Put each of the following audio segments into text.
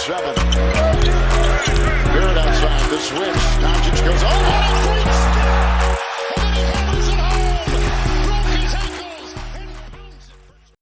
7. Barrett outside the switch. Doncic goes all out. Great step. And then he hammers it home. Broke his ankles.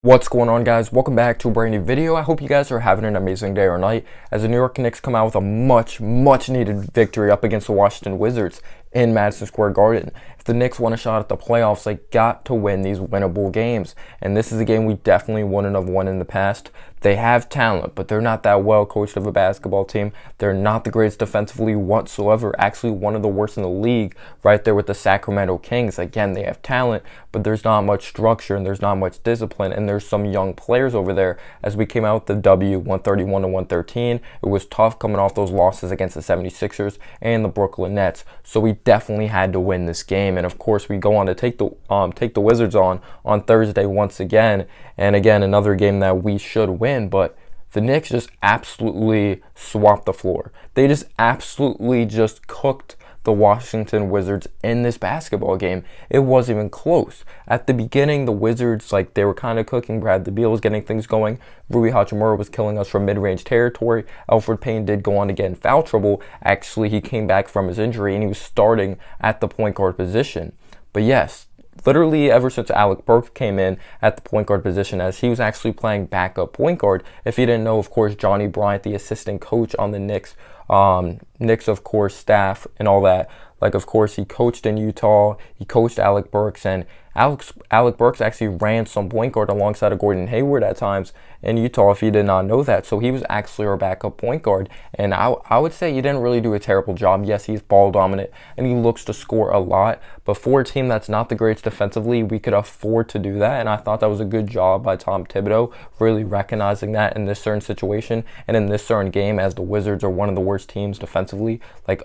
What's going on, guys? Welcome back to a brand new video. I hope you guys are having an amazing day or night as the New York Knicks come out with a much needed victory up against the Washington Wizards in Madison Square Garden. If the Knicks want a shot at the playoffs, they got to win these winnable games. And this is a game we definitely wouldn't have won in the past. They have talent, but they're not that well coached of a basketball team. They're not the greatest defensively whatsoever. Actually, one of the worst in the league, right there with the Sacramento Kings. Again, they have talent, but there's not much structure and there's not much discipline. And there's some young players over there. As we came out with the W, 131-113, it was tough coming off those losses against the 76ers and the Brooklyn Nets. So we definitely had to win this game. And of course, we go on to take the Wizards on Thursday once again. And again, another game that we should win, but the Knicks just absolutely swapped the floor. They just absolutely just cooked the Washington Wizards in this basketball game. It wasn't even close. At the beginning, the Wizards, they were kind of cooking. Bradley Beal was getting things going. Rui Hachimura was killing us from mid-range territory. Elfrid Payton did go on to get in foul trouble. Actually, he came back from his injury, and he was starting at the point guard position. But yes, literally ever since Alec Burks came in at the point guard position, as he was actually playing backup point guard. If you didn't know, of course, Johnny Bryant, the assistant coach on the Knicks, of course, staff and all that. Of course, he coached in Utah. He coached Alec Burks, and Alec Burks actually ran some point guard alongside of Gordon Hayward at times in Utah, if you did not know that. So he was actually our backup point guard, and I would say he didn't really do a terrible job. Yes, he's ball dominant, and he looks to score a lot, but for a team that's not the greatest defensively, we could afford to do that, and I thought that was a good job by Tom Thibodeau, really recognizing that in this certain situation and in this certain game, as the Wizards are one of the worst teams defensively,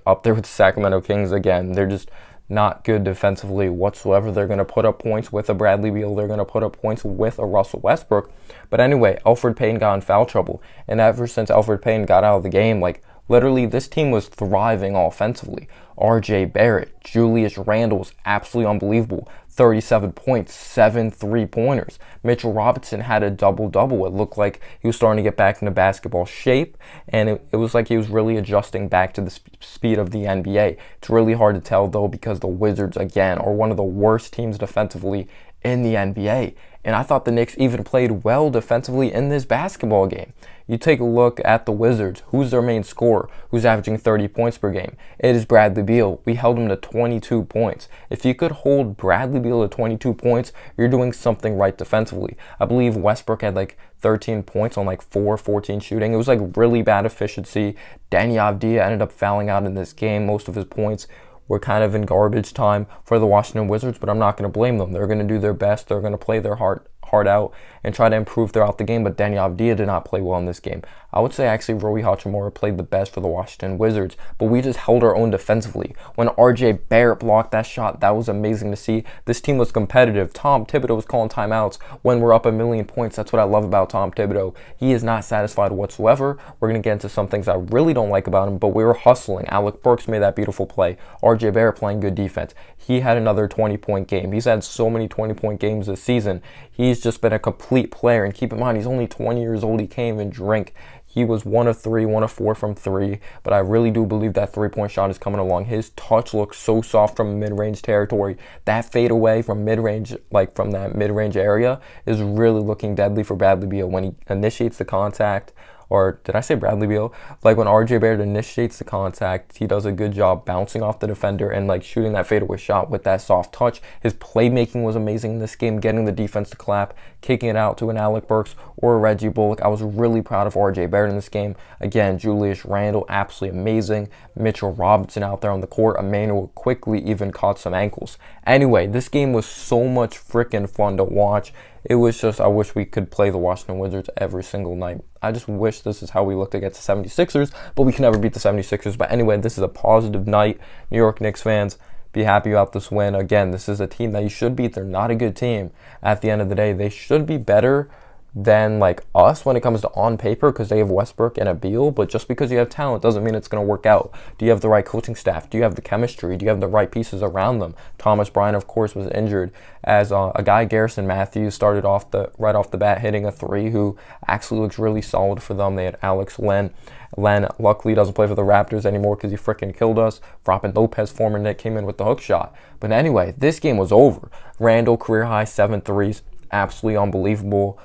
up there with the Sacramento Kings. Again, they're just not good defensively whatsoever. They're going to put up points with a Bradley Beal. They're going to put up points with a Russell Westbrook. But anyway, Elfrid Payton got in foul trouble. And ever since Elfrid Payton got out of the game, literally this team was thriving offensively. RJ Barrett, Julius Randle was absolutely unbelievable. 37 points, 7 3-pointers. Mitchell Robinson had a double-double. It looked like he was starting to get back into basketball shape, and it was like he was really adjusting back to the speed of the NBA. It's really hard to tell, though, because the Wizards, again, are one of the worst teams defensively in the NBA. And I thought the Knicks even played well defensively in this basketball game. You take a look at the Wizards. Who's their main scorer? Who's averaging 30 points per game? It is Bradley Beal. We held him to 22 points. If you could hold Bradley Beal to 22 points, you're doing something right defensively. I believe Westbrook had 13 points on 14 shooting. It was really bad efficiency. Deni Avdija ended up fouling out in this game. Most of his points were kind of in garbage time for the Washington Wizards, but I'm not going to blame them. They're going to do their best. They're going to play their heart out and try to improve throughout the game, but Deni Avdija did not play well in this game. I would say actually Rui Hachimura played the best for the Washington Wizards, but we just held our own defensively. When RJ Barrett blocked that shot, that was amazing to see. This team was competitive. Tom Thibodeau was calling timeouts when we're up 1,000,000 points. That's what I love about Tom Thibodeau. He is not satisfied whatsoever. We're going to get into some things I really don't like about him, but we were hustling. Alec Burks made that beautiful play. RJ Barrett playing good defense. He had another 20-point game. He's had so many 20-point games this season. He's just been a complete player, and keep in mind, he's only 20 years old. He can't even drink. He was 1 of 3, 1 of 4 from 3, but I really do believe that three-point shot is coming along. His touch looks so soft from mid-range territory. That fadeaway from mid-range, from that mid-range area, is really looking deadly for Bradley Beal. When he initiates the contact, or did I say Bradley Beal? When RJ Barrett initiates the contact, he does a good job bouncing off the defender and shooting that fadeaway shot with that soft touch. His playmaking was amazing in this game, getting the defense to clap, kicking it out to an Alec Burks or a Reggie Bullock. I was really proud of RJ Barrett in this game. Again, Julius Randle, absolutely amazing. Mitchell Robinson out there on the court. Emmanuel quickly even caught some ankles. Anyway, this game was so much freaking fun to watch. It was just, I wish we could play the Washington Wizards every single night. I just wish this is how we looked against the 76ers, but we can never beat the 76ers. But anyway, this is a positive night. New York Knicks fans, be happy about this win. Again, this is a team that you should beat. They're not a good team. At the end of the day, they should be better than like us when it comes to on paper because they have Westbrook and a Beal, but just because you have talent doesn't mean it's going to work out. Do you have the right coaching staff? Do you have the chemistry? Do you have the right pieces around them? Thomas Bryant, of course, was injured, as a guy, Garrison Matthews, started off right off the bat hitting a three, who actually looks really solid for them. They had Alex Len. Len luckily doesn't play for the Raptors anymore because he freaking killed us. Robin Lopez, former Knick, came in with the hook shot. But anyway, this game was over. Randle, career high 7 threes. Absolutely unbelievable.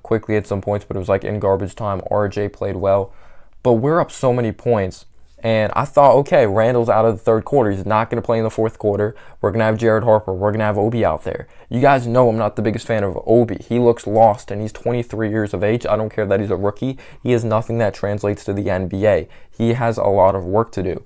Quickly at some points, but it was like in garbage time. RJ played well. But we're up so many points. And I thought, okay, Randle's out of the third quarter. He's not going to play in the fourth quarter. We're going to have Jared Harper. We're going to have Obi out there. You guys know I'm not the biggest fan of Obi. He looks lost, and he's 23 years of age. I don't care that he's a rookie. He is nothing that translates to the NBA. He has a lot of work to do.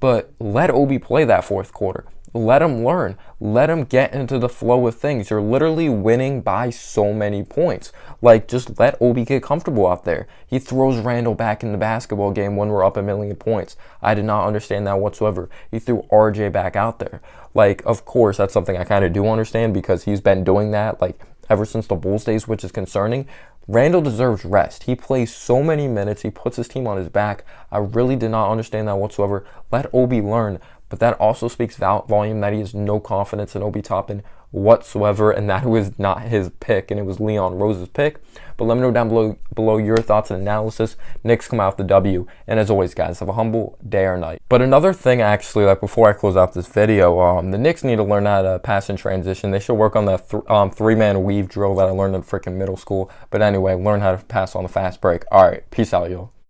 But let Obi play that fourth quarter. Let him learn. Let him get into the flow of things. You're literally winning by so many points. Like, just let Obi get comfortable out there. He throws Randle back in the basketball game when we're up 1,000,000 points. I did not understand that whatsoever. He threw RJ back out there. Like, of course, that's something I kind of do understand because he's been doing that, like, ever since the Bulls days, which is concerning. Randle deserves rest. He plays so many minutes. He puts his team on his back. I really did not understand that whatsoever. Let Obi learn. But that also speaks volume that he has no confidence in Obi Toppin whatsoever, and that was not his pick, and it was Leon Rose's pick. But let me know down below your thoughts and analysis. Knicks come out with the W, and as always, guys, have a humble day or night. But another thing, actually, like before I close out this video, the Knicks need to learn how to pass in transition. They should work on that three-man weave drill that I learned in freaking middle school. But anyway, learn how to pass on the fast break. All right, peace out, y'all.